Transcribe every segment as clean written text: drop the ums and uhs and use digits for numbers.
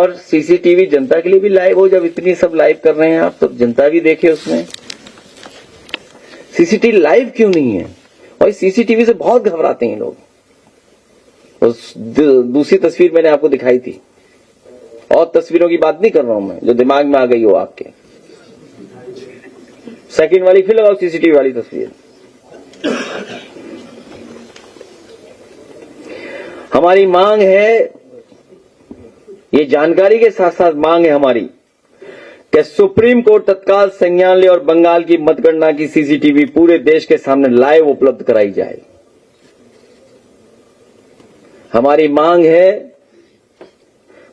और सीसीटीवी जनता के लिए भी लाइव हो, जब इतनी सब लाइव कर रहे हैं आप तो जनता भी देखे उसमें। सीसीटीवी लाइव क्यों नहीं है? और सीसीटीवी से बहुत घबराते हैं लोग। उस दूसरी तस्वीर मैंने आपको दिखाई थी, और तस्वीरों की बात नहीं कर रहा हूं मैं जो दिमाग में आ गई हो आपके। सेकंड वाली फिर लगाओ सीसीटीवी वाली तस्वीर। हमारी मांग है, ये जानकारी के साथ साथ मांग है हमारी कि सुप्रीम कोर्ट तत्काल संज्ञान ले और बंगाल की मतगणना की सीसीटीवी पूरे देश के सामने लाइव उपलब्ध कराई जाए। हमारी मांग है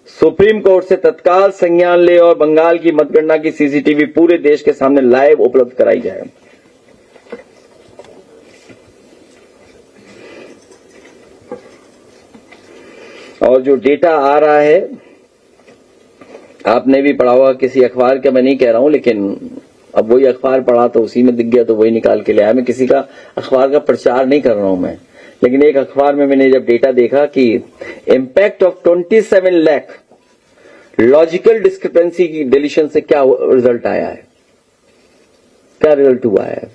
सुप्रीम कोर्ट से तत्काल संज्ञान ले और बंगाल की मतगणना की सीसीटीवी पूरे देश के सामने लाइव उपलब्ध कराई जाए। और जो डेटा आ रहा है, आपने भी पढ़ा होगा किसी अखबार का, मैं नहीं कह रहा हूं, लेकिन अब वही अखबार पढ़ा तो उसी में दिख गया तो वही निकाल के ले आया। मैं किसी का अखबार का प्रचार नहीं कर रहा हूं मैं, लेकिन एक अखबार में मैंने जब डेटा देखा कि impact of 27 lakh logical discrepancy की डिलीशन से क्या रिजल्ट आया है, क्या रिजल्ट हुआ है,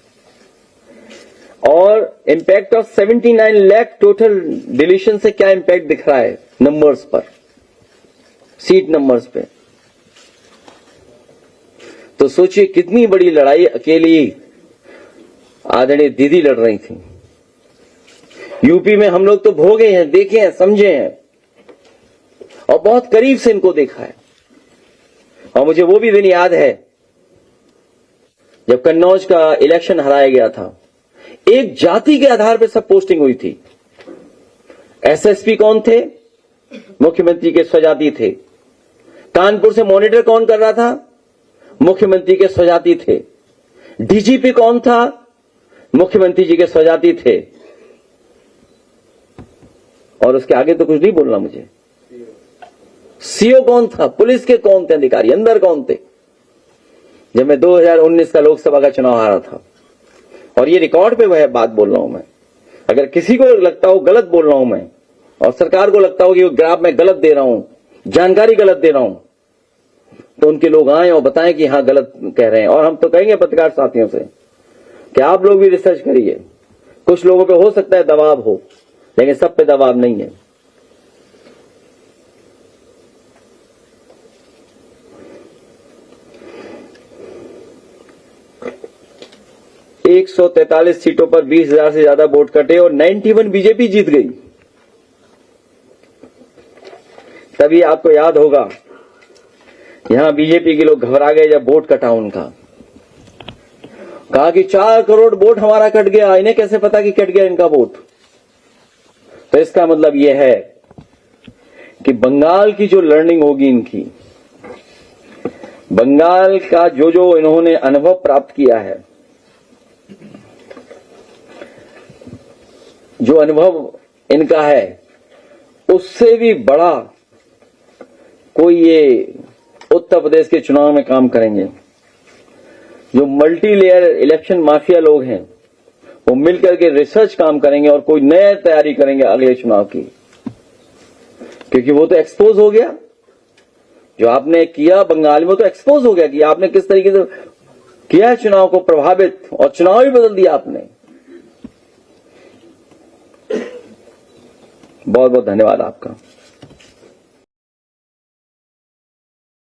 और impact of 79 lakh total deletion से क्या इंपैक्ट दिख रहा है नंबर्स पर, सीट नंबर्स पे। तो सोचिए कितनी बड़ी लड़ाई अकेली आदरणीय दीदी लड़ रही थी। यूपी में हम लोग तो भोगे हैं, देखे हैं, समझे हैं, और बहुत करीब से इनको देखा है। और मुझे वो भी दिन याद है जब कन्नौज का इलेक्शन हराया गया था, एक जाति के आधार पर सब पोस्टिंग हुई थी। एसएसपी कौन थे? मुख्यमंत्री के स्वजाति थे। कानपुर से मॉनिटर कौन कर रहा था? मुख्यमंत्री के स्वजाति थे। डीजीपी कौन था? मुख्यमंत्री जी के स्वजाति थे। और उसके आगे तो कुछ नहीं बोलना मुझे। सीओ कौन था? पुलिस के कौन थे अधिकारी? अंदर कौन थे? जब मैं 2019 का लोकसभा का चुनाव हारा था, और ये रिकॉर्ड पे वह बात बोल रहा हूं मैं। अगर किसी को लगता हो गलत बोल रहा हूं मैं, और सरकार को लगता हो कि वो ग्राफ में गलत दे रहा हूं, जानकारी गलत दे रहा हूं, तो उनके लोग आए और बताएं कि हां गलत कह रहे हैं। और हम तो कहेंगे पत्रकार साथियों से कि आप लोग भी रिसर्च करिए। कुछ लोगों पे हो सकता है दबाव हो, लेकिन सब पे दबाव नहीं है। एक 143 सीटों पर 20,000 से ज्यादा वोट कटे और 91 बीजेपी जीत गई। तभी आपको याद होगा यहां बीजेपी के लोग घबरा गए जब वोट कटा उनका। कहा कि 4 करोड़ वोट हमारा कट गया, इन्हें कैसे पता कि कट गया इनका वोट? तो इसका मतलब यह है कि बंगाल की जो लर्निंग होगी इनकी, बंगाल का जो इन्होंने अनुभव प्राप्त किया है, जो अनुभव इनका है, उससे भी बड़ा कोई ये उत्तर प्रदेश के चुनाव में काम करेंगे। जो मल्टी लेयर इलेक्शन माफिया लोग हैं वो मिलकर के रिसर्च काम करेंगे और कोई नया तैयारी करेंगे अगले चुनाव की, क्योंकि वो तो एक्सपोज हो गया। जो आपने किया बंगाल में तो एक्सपोज हो गया कि आपने किस तरीके से किया है चुनाव को प्रभावित, और चुनाव भी बदल दिया आपने। बहुत बहुत धन्यवाद आपका।